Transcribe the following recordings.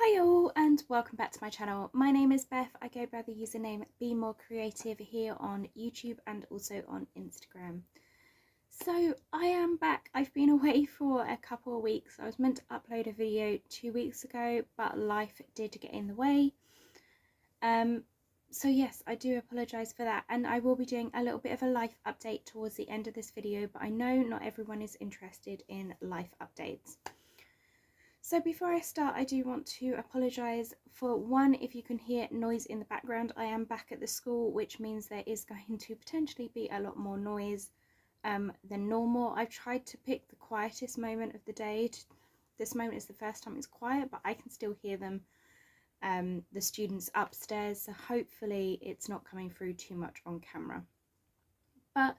Hi all and welcome back to my channel. My name is Beth. I go by the username Be More Creative here on YouTube and also on Instagram. So I am back. I've been away for a couple of weeks. I was meant to upload a video 2 weeks ago, but life did get in the way. So yes, I do apologise for that, and I will be doing a little bit of a life update towards the end of this video, but I know not everyone is interested in life updates. So before I start, I do want to apologise for one, if you can hear noise in the background. I am back at the school, which means there is going to potentially be a lot more noise than normal. I've tried to pick the quietest moment of the day. This moment is the first time it's quiet, but I can still hear them, the students upstairs, so hopefully it's not coming through too much on camera. But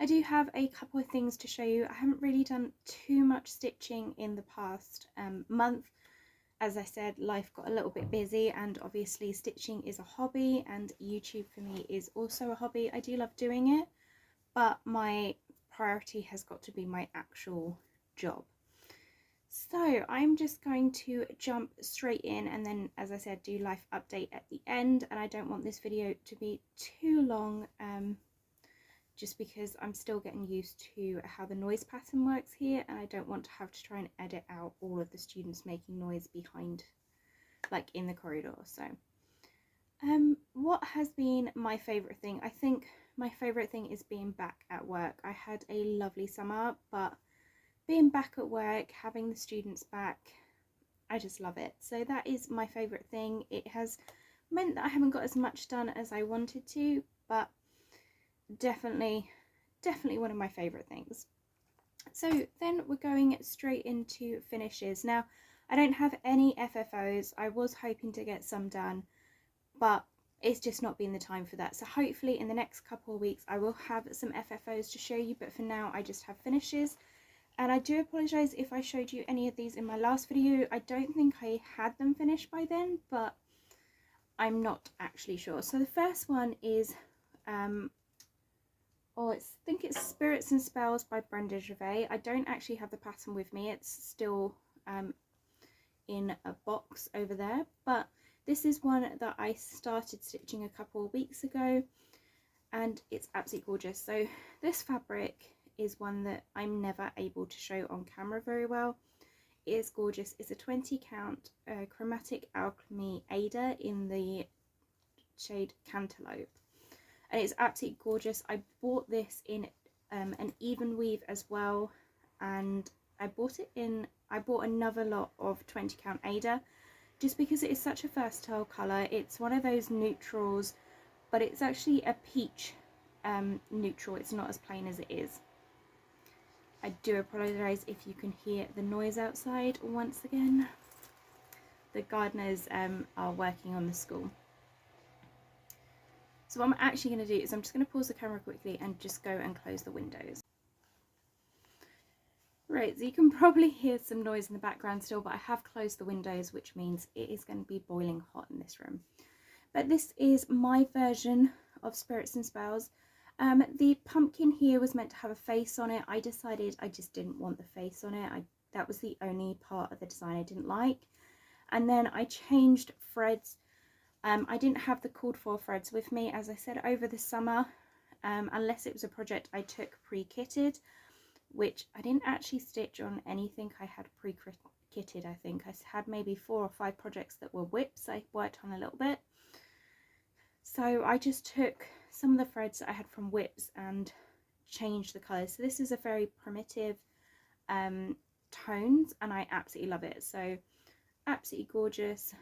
I do have a couple of things to show you. I haven't really done too much stitching in the past month. As I said, life got a little bit busy, and obviously stitching is a hobby and YouTube for me is also a hobby. I do love doing it, but my priority has got to be my actual job. So I'm just going to jump straight in, and then, as I said, do life update at the end. And I don't want this video to be too long, just because I'm still getting used to how the noise pattern works here, and I don't want to have to try and edit out all of the students making noise behind, like in the corridor. So what has been my favourite thing? I think my favourite thing is being back at work. I had a lovely summer, but being back at work, having the students back, I just love it. So that is my favourite thing. It has meant that I haven't got as much done as I wanted to, but definitely one of my favorite things. So then we're going straight into finishes. Now I don't have any FFOs. I was hoping to get some done, but it's just not been the time for that. So hopefully in the next couple of weeks I will have some FFOs to show you, but for now I just have finishes. And I do apologise if I showed you any of these in my last video. I don't think I had them finished by then, but I'm not actually sure. So the first one is I think it's Spirits and Spells by Brenda Gevrais. I don't actually have the pattern with me. It's still in a box over there. But this is one that I started stitching a couple of weeks ago, and it's absolutely gorgeous. So this fabric is one that I'm never able to show on camera very well. It is gorgeous. It's a 20 count Chromatic Alchemy Aida in the shade Cantelope. And it's absolutely gorgeous. I bought this in an even weave as well, and I bought another lot of 20 count Aida just because it is such a versatile colour. It's one of those neutrals, but it's actually a peach neutral. It's not as plain as it is. I do apologise if you can hear the noise outside once again. The gardeners are working on the school. So what I'm actually going to do is I'm just going to pause the camera quickly and just go and close the windows. Right, so you can probably hear some noise in the background still, but I have closed the windows, which means it is going to be boiling hot in this room. But this is my version of Spirits and Spells. The pumpkin here was meant to have a face on it. I decided I just didn't want the face on it. That was the only part of the design I didn't like. And then I changed threads. I didn't have the called for threads with me, as I said, over the summer, unless it was a project I took pre-kitted, which I didn't actually stitch on anything I had pre-kitted. I think I had maybe 4 or 5 projects that were whips I worked on a little bit. So I just took some of the threads that I had from whips and changed the colours. So this is a very primitive tones, and I absolutely love it. So absolutely gorgeous.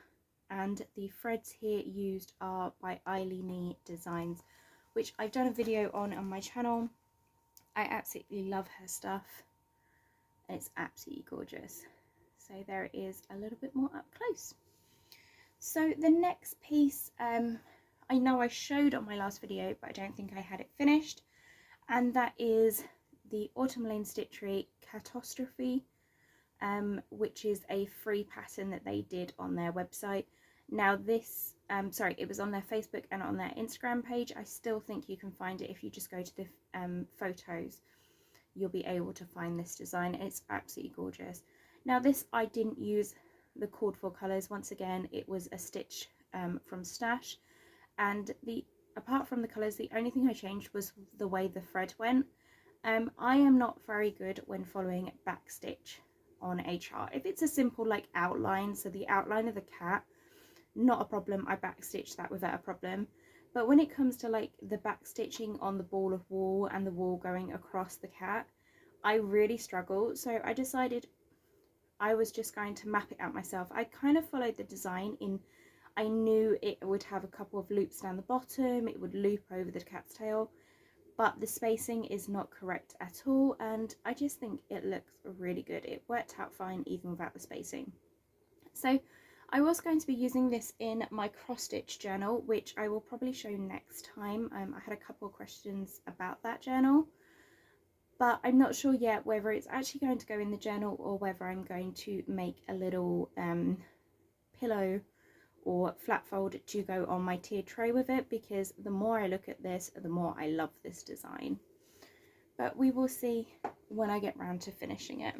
And the threads here used are by Ilinidesigns, which I've done a video on my channel. I absolutely love her stuff, and it's absolutely gorgeous. So there it is, a little bit more up close. So the next piece, I know I showed on my last video, but I don't think I had it finished, and that is the Autumn Lane Stitchery Cat-astrophe, which is a free pattern that they did on their website. Now this, it was on their Facebook and on their Instagram page. I still think you can find it if you just go to the photos. You'll be able to find this design. It's absolutely gorgeous. Now this I didn't use the called for colours. Once again, it was a stitch from Stash, and apart from the colours, the only thing I changed was the way the thread went. I am not very good when following back stitch on a chart. If it's a simple like outline, so the outline of the cat, not a problem, I back stitch that without a problem. But when it comes to like the back stitching on the ball of wool and the wool going across the cat, I really struggle. So I decided I was just going to map it out myself. I kind of followed the design in, I knew it would have a couple of loops down the bottom, it would loop over the cat's tail, but the spacing is not correct at all, and I just think it looks really good. It worked out fine even without the spacing. So I was going to be using this in my cross stitch journal, which I will probably show next time. I had a couple of questions about that journal, but I'm not sure yet whether it's actually going to go in the journal or whether I'm going to make a little pillow or flat fold to go on my tiered tray with it, because the more I look at this, the more I love this design. But we will see when I get round to finishing it.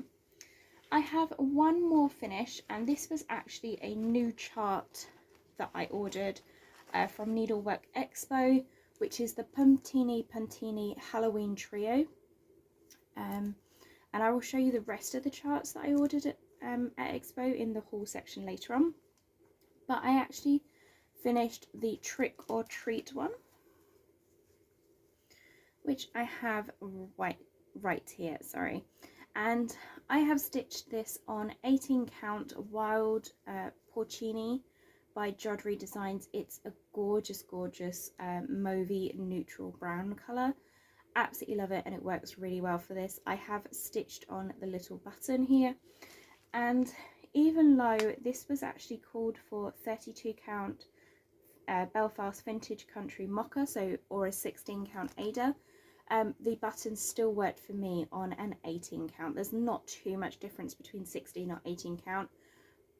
I have one more finish, and this was actually a new chart that I ordered from Needlework Expo, which is the Pantini Halloween Trio. And I will show you the rest of the charts that I ordered at Expo in the haul section later on. But I actually finished the Trick or Treat one, which I have right here, sorry. And I have stitched this on 18 count Wild Porcini by Ilinidesigns. It's a gorgeous mauvey neutral brown colour. Absolutely love it, and it works really well for this. I have stitched on the little button here, and even though this was actually called for 32 count Belfast Vintage Country Mocha, or a 16 count Aida, the buttons still worked for me on an 18 count. There's not too much difference between 16 or 18 count,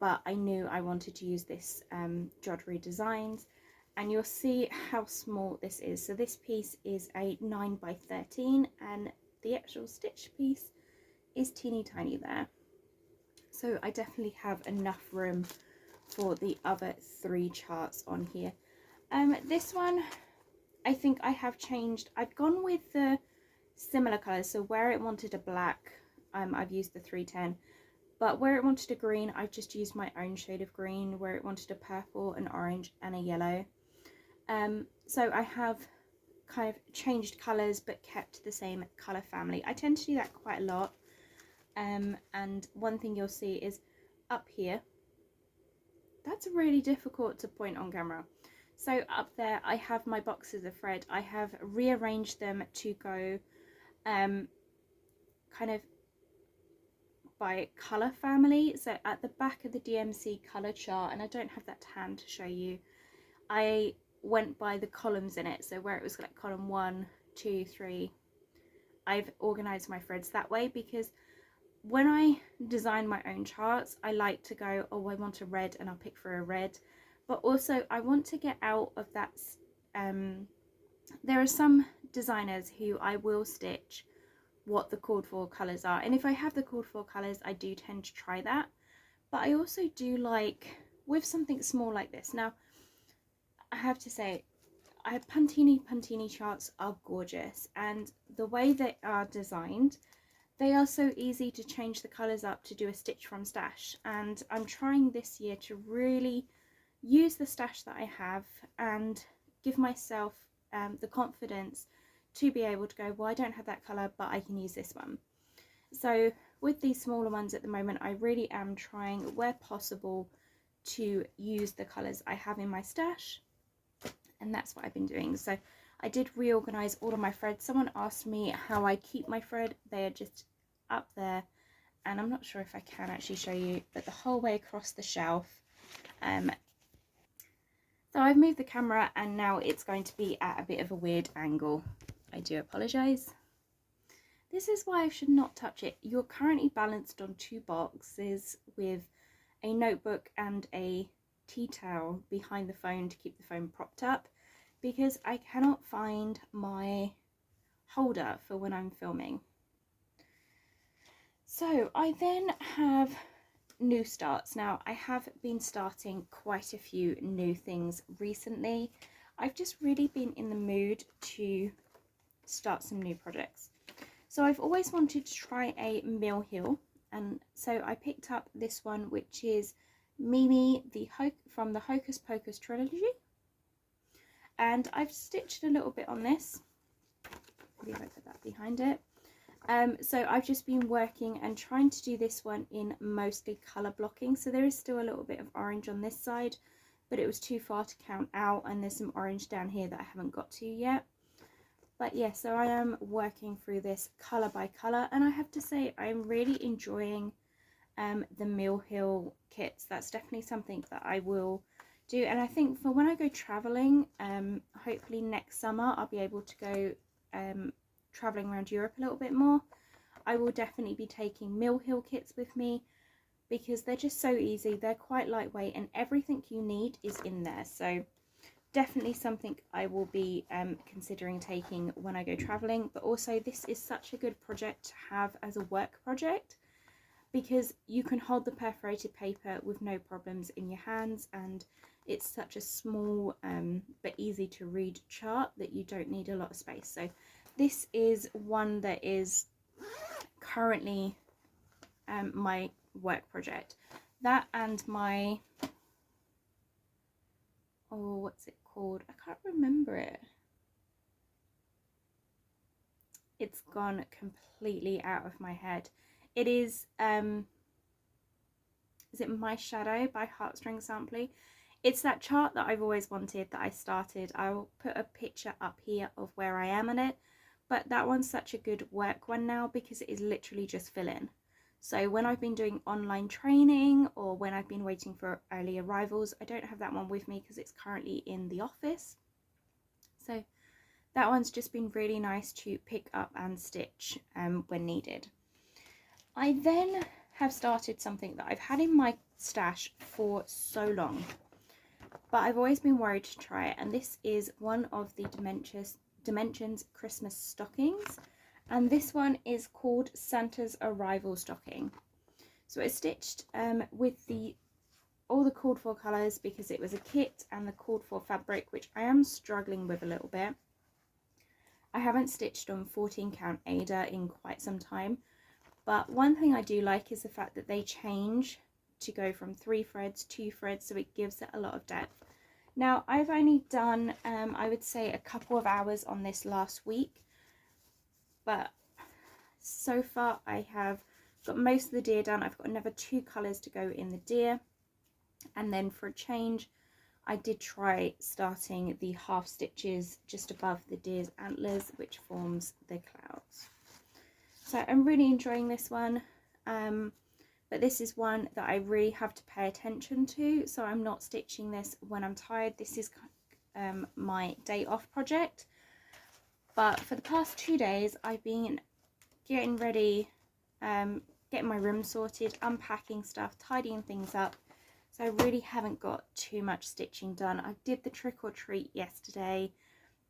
but I knew I wanted to use this Ilinidesigns, and you'll see how small this is. So this piece is a 9 by 13, and the actual stitch piece is teeny tiny there. So I definitely have enough room for the other 3 charts on here. This one, I think I have changed. I've gone with the similar colours, so where it wanted a black, I've used the 310, but where it wanted a green, I've just used my own shade of green. Where it wanted a purple, an orange and a yellow. So I have kind of changed colours but kept the same colour family. I tend to do that quite a lot. And one thing you'll see is up here, that's really difficult to point on camera. So up there I have my boxes of thread. I have rearranged them to go kind of by colour family. So at the back of the DMC colour chart, and I don't have that to hand to show you, I went by the columns in it. So where it was like column 1, 2, 3, I've organised my threads that way, because when I design my own charts, I like to go, oh, I want a red, and I'll pick for a red. But also I want to get out of that. There are some designers who I will stitch what the called for colours are, and if I have the called for colours, I do tend to try that. But I also do like with something small like this. Now I have to say, Pantini charts are gorgeous, and the way they are designed, they are so easy to change the colours up to do a stitch from stash. And I'm trying this year to really use the stash that I have and give myself the confidence to be able to go, well, I don't have that colour, but I can use this one. So with these smaller ones at the moment, I really am trying, where possible, to use the colours I have in my stash, and that's what I've been doing. So I did reorganise all of my threads. Someone asked me how I keep my thread. They are just up there, and I'm not sure if I can actually show you, but the whole way across the shelf. So I've moved the camera, and now it's going to be at a bit of a weird angle. I do apologise. This is why I should not touch it. You're currently balanced on 2 boxes with a notebook and a tea towel behind the phone to keep the phone propped up, because I cannot find my holder for when I'm filming. So I then have new starts. Now, I have been starting quite a few new things recently. I've just really been in the mood to start some new projects. So I've always wanted to try a mill heel, and so I picked up this one, which is Mimi from the Hocus Pocus trilogy, and I've stitched a little bit on this. Maybe if I put that behind it. So I've just been working and trying to do this one in mostly colour blocking. So there is still a little bit of orange on this side, but it was too far to count out, and there's some orange down here that I haven't got to yet. But yeah, so I am working through this colour by colour, and I have to say I'm really enjoying the mill heel kits. That's definitely something that I will do, and I think for when I go travelling, hopefully next summer I'll be able to go travelling around Europe a little bit more. I will definitely be taking mill heel kits with me because they're just so easy, they're quite lightweight, and everything you need is in there. So definitely something I will be considering taking when I go travelling. But also this is such a good project to have as a work project because you can hold the perforated paper with no problems in your hands, and it's such a small but easy to read chart that you don't need a lot of space. So this is one that is currently my work project. That and my, oh, what's it called? I can't remember it. It's gone completely out of my head. It is it My Shadow by Heartstring Sampling? It's that chart that I've always wanted that I started. I'll put a picture up here of where I am on it, but that one's such a good work one now because it is literally just fill in. So when I've been doing online training or when I've been waiting for early arrivals, I don't have that one with me because it's currently in the office. So that one's just been really nice to pick up and stitch when needed. I then have started something that I've had in my stash for so long, but I've always been worried to try it, and this is one of the Dimensions Christmas stockings, and this one is called Santa's Arrival Stocking. So it's stitched with all the called for colours because it was a kit and the called for fabric, which I am struggling with a little bit. I haven't stitched on 14 count Aida in quite some time, but one thing I do like is the fact that they change to go from 3 threads, 2 threads, so it gives it a lot of depth. Now, I've only done, I would say, a couple of hours on this last week, but so far I have got most of the deer done. I've got another 2 colours to go in the deer, and then for a change, I did try starting the half stitches just above the deer's antlers, which forms the clouds. So I'm really enjoying this one, but this is one that I really have to pay attention to, so I'm not stitching this when I'm tired. This is my day off project, but for the past 2 days I've been getting ready, getting my room sorted, unpacking stuff, tidying things up, so I really haven't got too much stitching done. I did the trick or treat yesterday,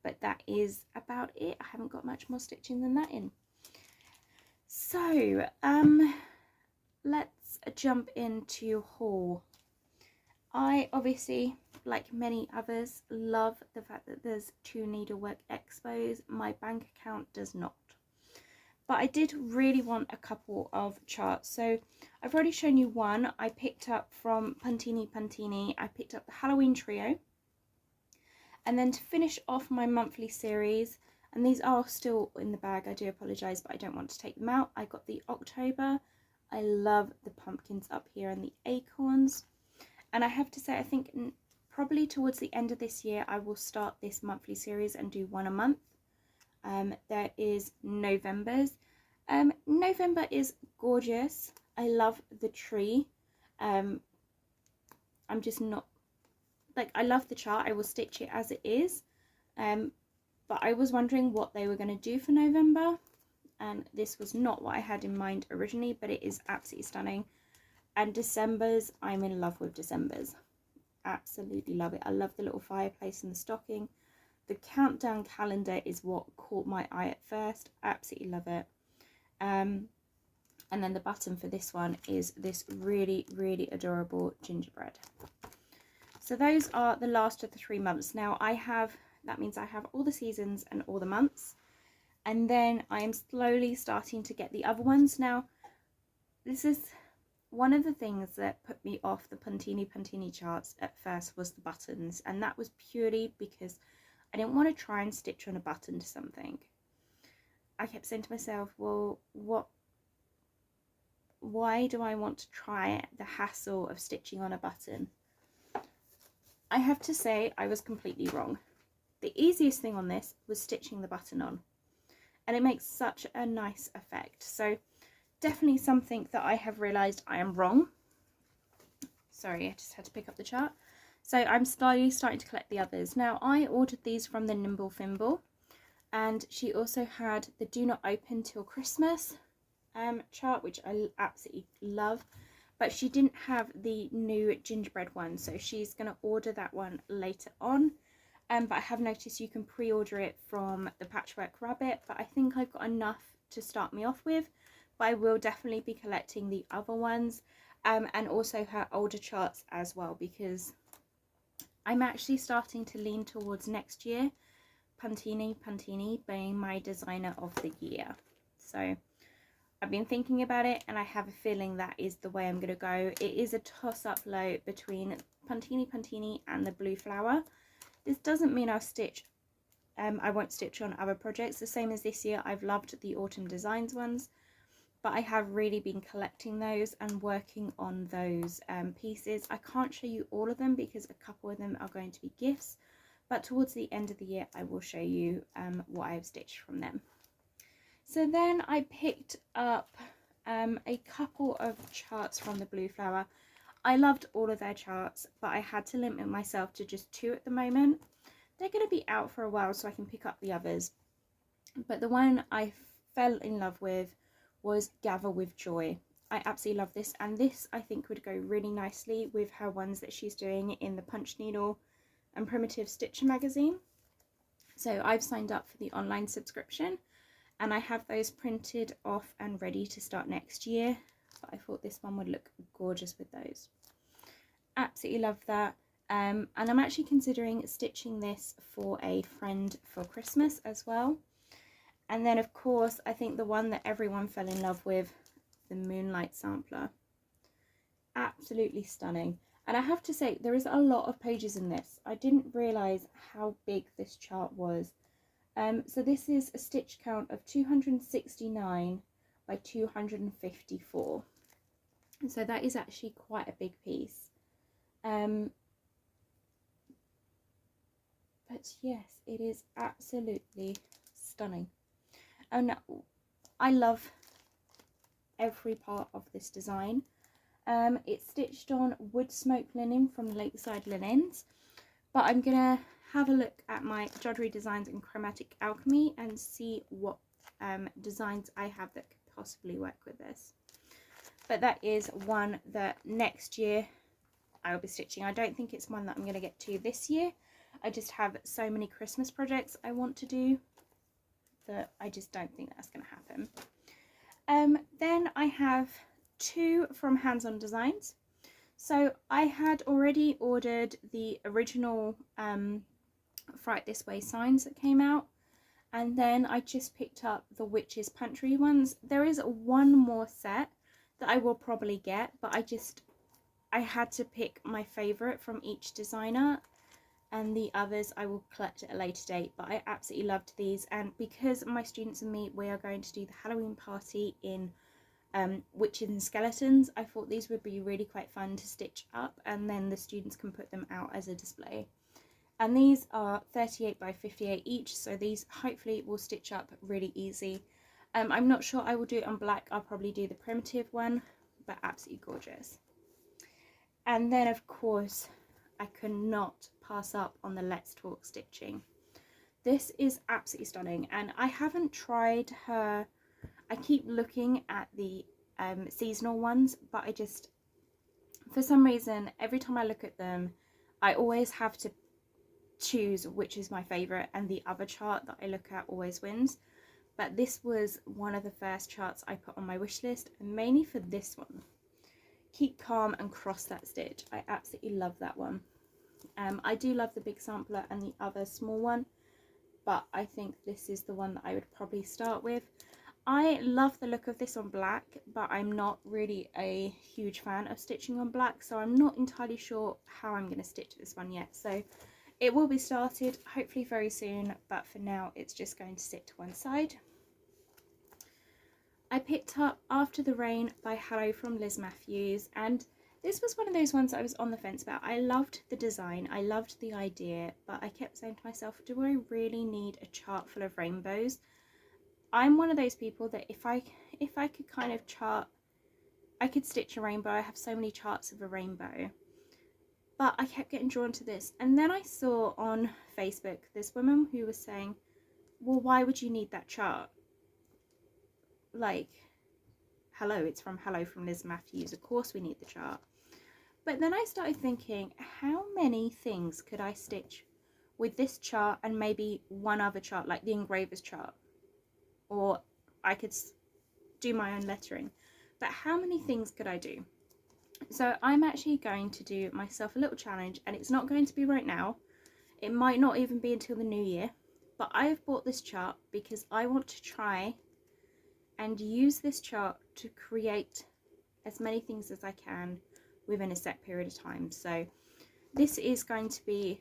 but that is about it. I haven't got much more stitching than that in. So let's jump into haul. I obviously, like many others, love the fact that there's 2 needlework expos. My bank account does not, but I did really want a couple of charts. So I've already shown you one I picked up from Pantini. I picked up the Halloween trio, and then to finish off my monthly series, and these are still in the bag, I do apologise, but I don't want to take them out, I got the October. I love the pumpkins up here and the acorns, and I have to say I think probably towards the end of this year I will start this monthly series and do one a month. There is November's. November is gorgeous. I love the tree. I'm just not, like, I love the chart. I will stitch it as it is, but I was wondering what they were going to do for November, and this was not what I had in mind originally, but it is absolutely stunning. And December's, I'm in love with December's. Absolutely love it. I love the little fireplace and the stocking. The countdown calendar is what caught my eye at first. Absolutely love it. And then the button for this one is this really, really adorable gingerbread. So those are the last of the 3 months. Now that means I have all the seasons and all the months. And then I am slowly starting to get the other ones. Now, this is one of the things that put me off the Pantini charts at first, was the buttons. And that was purely because I didn't want to try and stitch on a button to something. I kept saying to myself, well, why do I want to try the hassle of stitching on a button? I have to say I was completely wrong. The easiest thing on this was stitching the button on, and it makes such a nice effect. So definitely something that I have realised I am wrong. Sorry, I just had to pick up the chart. So I'm slowly starting to collect the others. Now, I ordered these from the Nimble Fimble, and she also had the Do Not Open Till Christmas chart, which I absolutely love. But she didn't have the new gingerbread one, so she's going to order that one later on. But I have noticed you can pre-order it from the Patchwork Rabbit, but I think I've got enough to start me off with. But I will definitely be collecting the other ones, and also her older charts as well, because I'm actually starting to lean towards next year Pantini being my designer of the year. So I've been thinking about it, and I have a feeling that is the way I'm going to go. It is a toss-up low between Pantini and the Blue Flower. This doesn't mean I'll stitch, I won't stitch on other projects. The same as this year, I've loved the Autumn Designs ones, but I have really been collecting those and working on those pieces. I can't show you all of them because a couple of them are going to be gifts, but towards the end of the year, I will show you what I've stitched from them. So then I picked up a couple of charts from the Blue Flower. I loved all of their charts, but I had to limit myself to just 2 at the moment. They're going to be out for a while, so I can pick up the others. But the one I fell in love with was Gather with Joy. I absolutely love this, and this I think would go really nicely with her ones that she's doing in the Punch Needle and Primitive Stitcher magazine. So I've signed up for the online subscription, and I have those printed off and ready to start next year. But I thought this one would look gorgeous with those. Absolutely love that. And I'm actually considering stitching this for a friend for Christmas as well. And then of course, I think the one that everyone fell in love with, the Moonlight Sampler. Absolutely stunning. And I have to say, there is a lot of pages in this. I didn't realise how big this chart was. So this is a stitch count of 269 by 254. And so that is actually quite a big piece. But yes, it is absolutely stunning. And I love every part of this design. It's stitched on wood smoke linen from Lakeside Linens, but I'm gonna have a look at my Jodrell Designs and Chromatic Alchemy and see what designs I have that could possibly work with this. But that is one that next year I will be stitching. I don't think it's one that I'm going to get to this year. I just have so many Christmas projects I want to do that I just don't think that's going to happen. Then I have 2 from Hands On Designs. So I had already ordered the original Fright This Way signs that came out, and then I just picked up the Witch's Pantry ones. There is one more set that I will probably get, but I had to pick my favourite from each designer, and the others I will collect at a later date. But I absolutely loved these, and because my students and me, we are going to do the Halloween party in Witches and Skeletons, I thought these would be really quite fun to stitch up, and then the students can put them out as a display. And these are 38 by 58 each, so these hopefully will stitch up really easy. I'm not sure I will do it on black. I'll probably do the primitive one, but absolutely gorgeous. And then of course I could not pass up on the Let's Talk stitching. This is absolutely stunning, and I haven't tried her. I keep looking at the seasonal ones, but I just, for some reason, every time I look at them, I always have to choose which is my favourite, and the other chart that I look at always wins. but this was one of the first charts I put on my wish list, and mainly for this one. Keep calm and cross that stitch. I absolutely love that one. I do love the big sampler and the other small one, but I think this is the one that I would probably start with. I love the look of this on black, but I'm not really a huge fan of stitching on black, so I'm not entirely sure how I'm going to stitch this one yet. So it will be started hopefully very soon, but for now it's just going to sit to one side. I picked up After the Rain by Hello from Liz Matthews, and this was one of those ones I was on the fence about. I loved the design, I loved the idea, but I kept saying to myself, do I really need a chart full of rainbows? I'm one of those people that if I could kind of chart, I could stitch a rainbow. I have so many charts of a rainbow, but I kept getting drawn to this. And then I saw on Facebook this woman who was saying, well, why would you need that chart? Like, hello, it's from Hello from Liz Matthews, of course we need the chart. But then I started thinking, how many things could I stitch with this chart and maybe one other chart, like the engraver's chart? Or I could do my own lettering, but how many things could I do? So I'm actually going to do myself a little challenge, and it's not going to be right now, it might not even be until the new year, but I have bought this chart because I want to try and use this chart to create as many things as I can within a set period of time. So this is going to be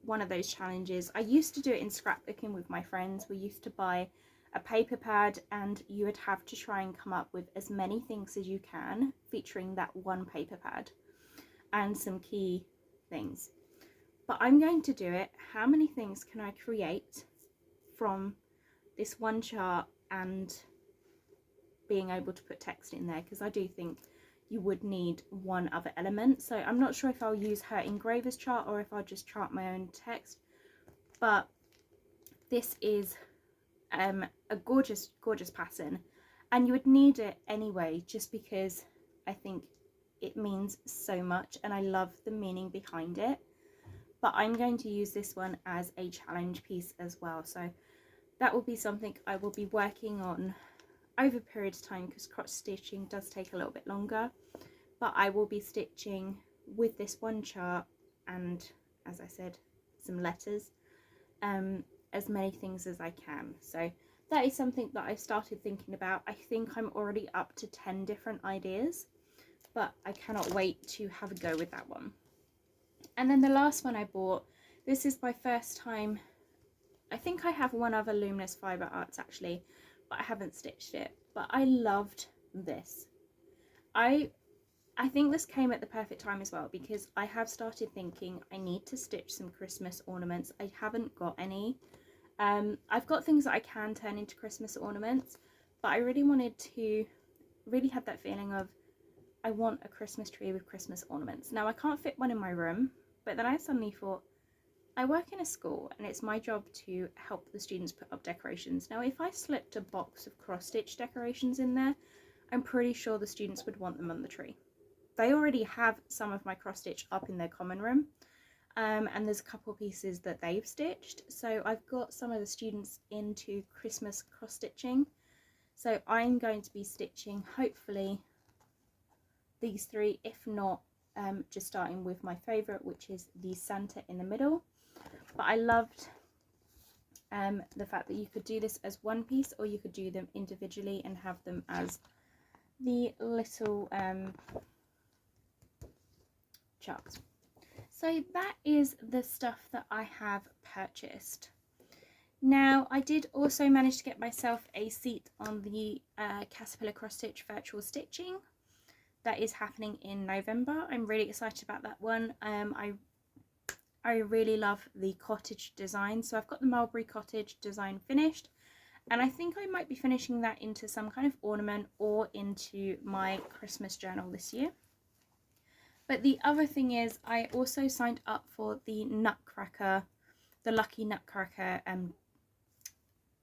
one of those challenges. I used to do it in scrapbooking with my friends. We used to buy a paper pad and you would have to try and come up with as many things as you can featuring that one paper pad and some key things. But I'm going to do it. How many things can I create from this one chart and being able to put text in there? Because I do think you would need one other element. So I'm not sure if I'll use her engraver's chart or if I'll just chart my own text. But this is a gorgeous pattern, and you would need it anyway just because I think it means so much and I love the meaning behind it. But I'm going to use this one as a challenge piece as well, so that will be something I will be working on over a period of time, because cross stitching does take a little bit longer. But I will be stitching with this one chart and, as I said, some letters, as many things as I can. So that is something that I've started thinking about. I think I'm already up to 10 different ideas, but I cannot wait to have a go with that one. And then the last one I bought, this is my first time. I think I have one other Luminous Fibre Arts actually, but I haven't stitched it. But I loved this. I think this came at the perfect time as well, because I have started thinking I need to stitch some Christmas ornaments. I haven't got any. I've got things that I can turn into Christmas ornaments, but I really wanted to really have that feeling of I want a Christmas tree with Christmas ornaments. Now I can't fit one in my room, but then I suddenly thought, I work in a school and it's my job to help the students put up decorations. Now if I slipped a box of cross-stitch decorations in there, I'm pretty sure the students would want them on the tree. They already have some of my cross-stitch up in their common room, and there's a couple pieces that they've stitched. So I've got some of the students into Christmas cross-stitching. So I'm going to be stitching hopefully these three, if not just starting with my favourite, which is the Santa in the middle. But I loved the fact that you could do this as one piece, or you could do them individually and have them as the little charts. So that is the stuff that I have purchased. Now I did also manage to get myself a seat on the Caterpillar Cross Stitch Virtual Stitching that is happening in November. I'm really excited about that one. I really love the cottage design, so I've got the Mulberry Cottage design finished, and I think I might be finishing that into some kind of ornament or into my Christmas journal this year. But the other thing is I also signed up for the Nutcracker, the Lucky Nutcracker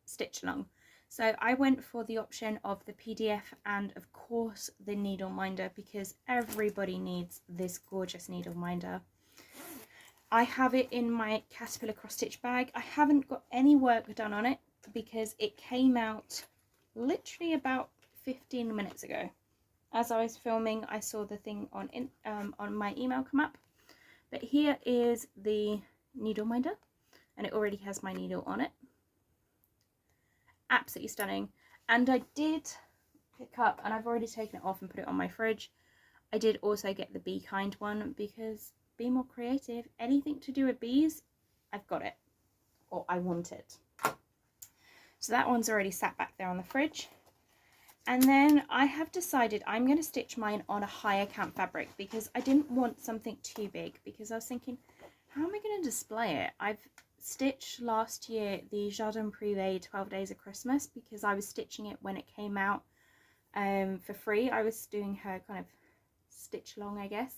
stitch along. So I went for the option of the PDF and of course the Needleminder, because everybody needs this gorgeous Needleminder. I have it in my Caterpillar cross stitch bag. I haven't got any work done on it, because it came out literally about 15 minutes ago. As I was filming, I saw the thing on my email come up. But here is the Needleminder, and it already has my needle on it. Absolutely stunning. And I did pick up, and I've already taken it off and put it on my fridge, I did also get the Be Kind one, because be more creative. Anything to do with bees, I've got it, or I want it. So that one's already sat back there on the fridge. And then I have decided I'm going to stitch mine on a higher count fabric, because I didn't want something too big, because I was thinking, how am I going to display it? I've stitched last year the Jardin Privé 12 Days of Christmas, because I was stitching it when it came out for free. I was doing her kind of stitch long, I guess,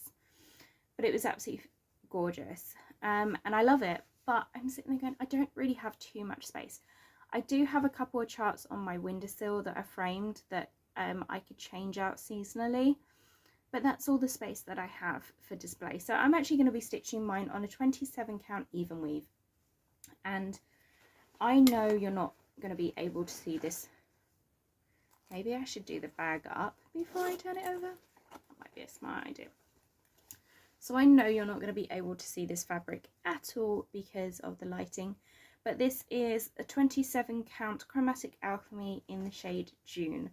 but it was absolutely gorgeous, and I love it. But I'm sitting there going, I don't really have too much space. I do have a couple of charts on my windowsill that are framed that I could change out seasonally, but that's all the space that I have for display. So I'm actually going to be stitching mine on a 27 count even weave, and I know you're not going to be able to see this. Maybe I should do the bag up before I turn it over. That might be a smart idea. So I know you're not going to be able to see this fabric at all because of the lighting, but this is a 27 count Chromatic Alchemy in the shade June.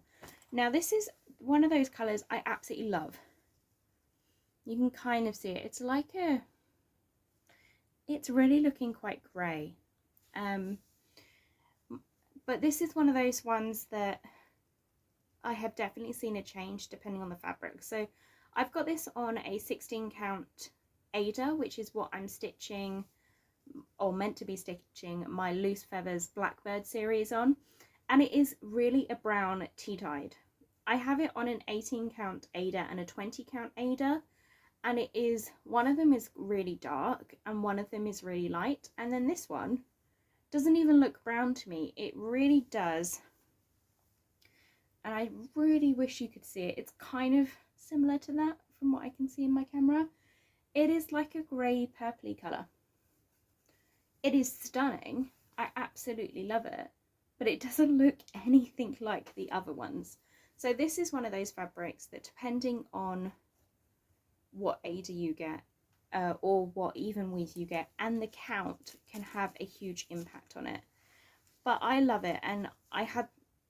Now this is one of those colours I absolutely love. You can kind of see it. It's like it's really looking quite grey. But this is one of those ones that I have definitely seen a change depending on the fabric. So I've got this on a 16 count Aida, which is what I'm stitching, or meant to be stitching, my Loose Feathers Blackbird series on, and it is really a brown tea-dyed. I have it on an 18 count Aida and a 20 count Aida, and it is, one of them is really dark and one of them is really light, and then this one doesn't even look brown to me. It really does, and I really wish you could see it. It's kind of similar to that from what I can see in my camera. It is like a grey purpley colour. It is stunning. I absolutely love it, but it doesn't look anything like the other ones. So this is one of those fabrics that, depending on what Aida you get, or what even weave you get, and the count, can have a huge impact on it. But I love it, and I had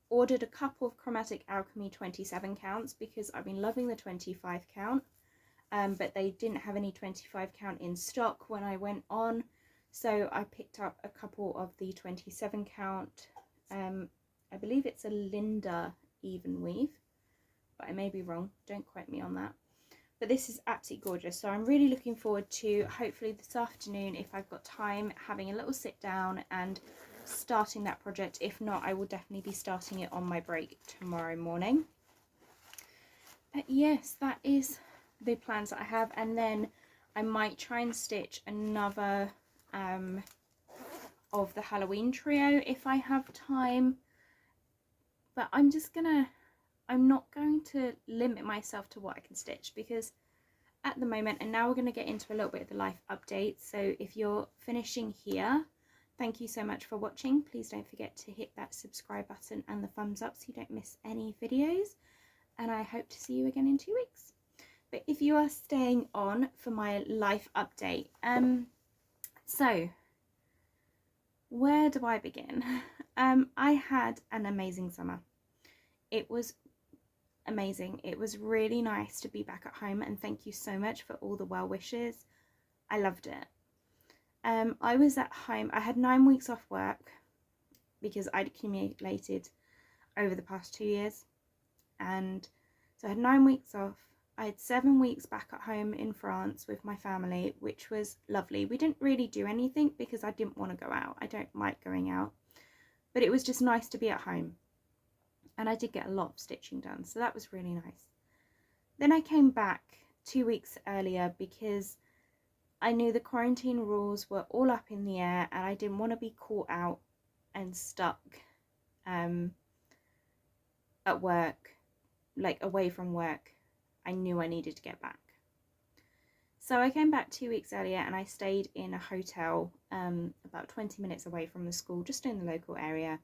ordered a couple of Chromatic Alchemy 27 counts because I've been loving the 25 count, but they didn't have any 25 count in stock when I went on, so I picked up a couple of the 27 count. I believe it's a Linda even weave, but I may be wrong, don't quote me on that. But this is absolutely gorgeous, so I'm really looking forward to, hopefully this afternoon, if I've got time, having a little sit down and starting that project. If not, I will definitely be starting it on my break tomorrow morning. But yes, that is the plans that I have, and then I might try and stitch another of the Halloween trio if I have time, but I'm not going to limit myself to what I can stitch, because at the moment, and now we're going to get into a little bit of the life update. So if you're finishing here, thank you so much for watching. Please don't forget to hit that subscribe button and the thumbs up so you don't miss any videos, and I hope to see you again in 2 weeks. But if you are staying on for my life update, so where do I begin? I had an amazing summer. It was amazing. It was really nice to be back at home, and thank you so much for all the well wishes. I loved it. I was at home. I had 9 weeks off work because I'd accumulated over the past 2 years, and so I had 9 weeks off. I had 7 weeks back at home in France with my family, which was lovely. We didn't really do anything because I didn't want to go out. I don't like going out, but it was just nice to be at home. And I did get a lot of stitching done, so that was really nice. Then I came back 2 weeks earlier because I knew the quarantine rules were all up in the air, and I didn't want to be caught out and stuck at work, like away from work. I knew I needed to get back. So I came back 2 weeks earlier, and I stayed in a hotel about 20 minutes away from the school, just in the local area,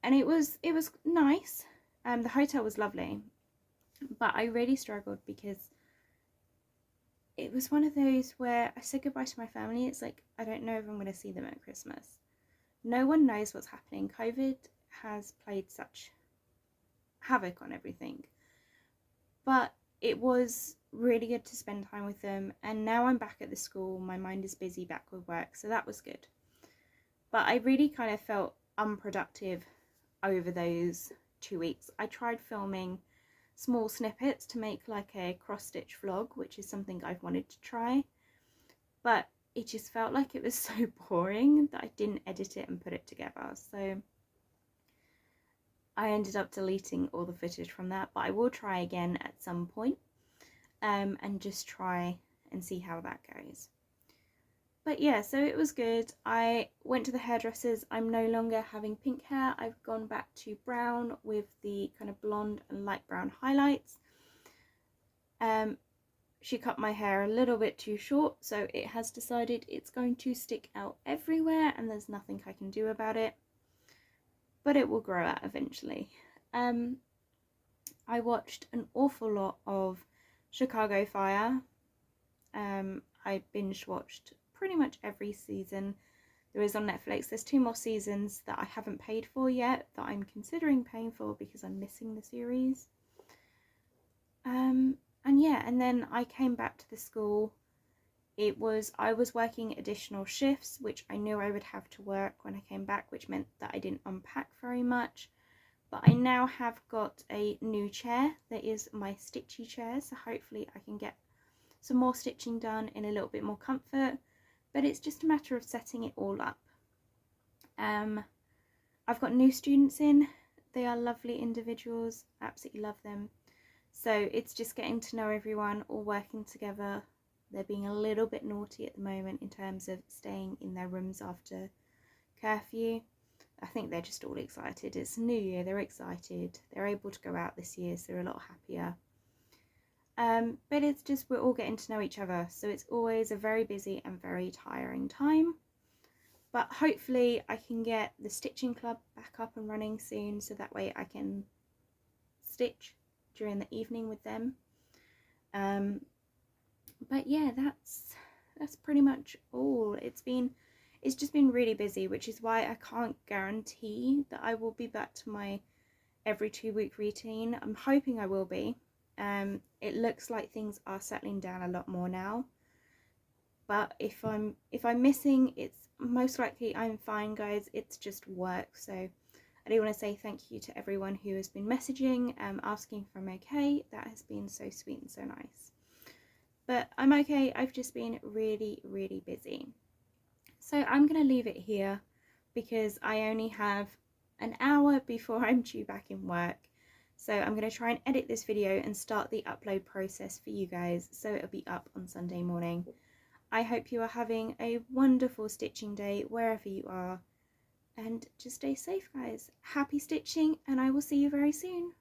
and it was nice. The hotel was lovely, but I really struggled because it was one of those where I said goodbye to my family. It's like, I don't know if I'm going to see them at Christmas. No one knows what's happening. COVID has played such havoc on everything, but it was really good to spend time with them. And now I'm back at the school, my mind is busy back with work, so that was good. But I really kind of felt unproductive over those 2 weeks. I tried filming small snippets to make like a cross-stitch vlog, which is something I've wanted to try, but it just felt like it was so boring that I didn't edit it and put it together. So I ended up deleting all the footage from that, but I will try again at some point, and just try and see how that goes. But yeah, so it was good. I went to the hairdressers. I'm no longer having pink hair. I've gone back to brown with the kind of blonde and light brown highlights. She cut my hair a little bit too short, so it has decided it's going to stick out everywhere and there's nothing I can do about it. But it will grow out eventually. I watched an awful lot of Chicago Fire. I binge watched pretty much every season there is on Netflix. There's 2 more seasons that I haven't paid for yet that I'm considering paying for because I'm missing the series. And yeah, and then I came back to the school. I was working additional shifts, which I knew I would have to work when I came back, which meant that I didn't unpack very much. But I now have got a new chair that is my stitchy chair, so hopefully I can get some more stitching done in a little bit more comfort. But it's just a matter of setting it all up. I've got new students in. They are lovely individuals, absolutely love them. So it's just getting to know everyone, all working together. They're being a little bit naughty at the moment in terms of staying in their rooms after curfew. I think they're just all excited. It's New Year, they're excited. They're able to go out this year, so they're a lot happier. But it's just, we're all getting to know each other, so it's always a very busy and very tiring time. But hopefully I can get the stitching club back up and running soon, so that way I can stitch during the evening with them. But yeah, that's pretty much all. It's just been really busy, which is why I can't guarantee that I will be back to my every 2-week routine. I'm hoping I will be. It looks like things are settling down a lot more now. But if I'm missing, it's most likely I'm fine, guys. It's just work. So I do want to say thank you to everyone who has been messaging, asking if I'm okay. That has been so sweet and so nice. But I'm okay. I've just been really, really busy. So I'm going to leave it here because I only have an hour before I'm due back in work. So I'm going to try and edit this video and start the upload process for you guys, so it'll be up on Sunday morning. I hope you are having a wonderful stitching day wherever you are, and just stay safe, guys. Happy stitching, and I will see you very soon.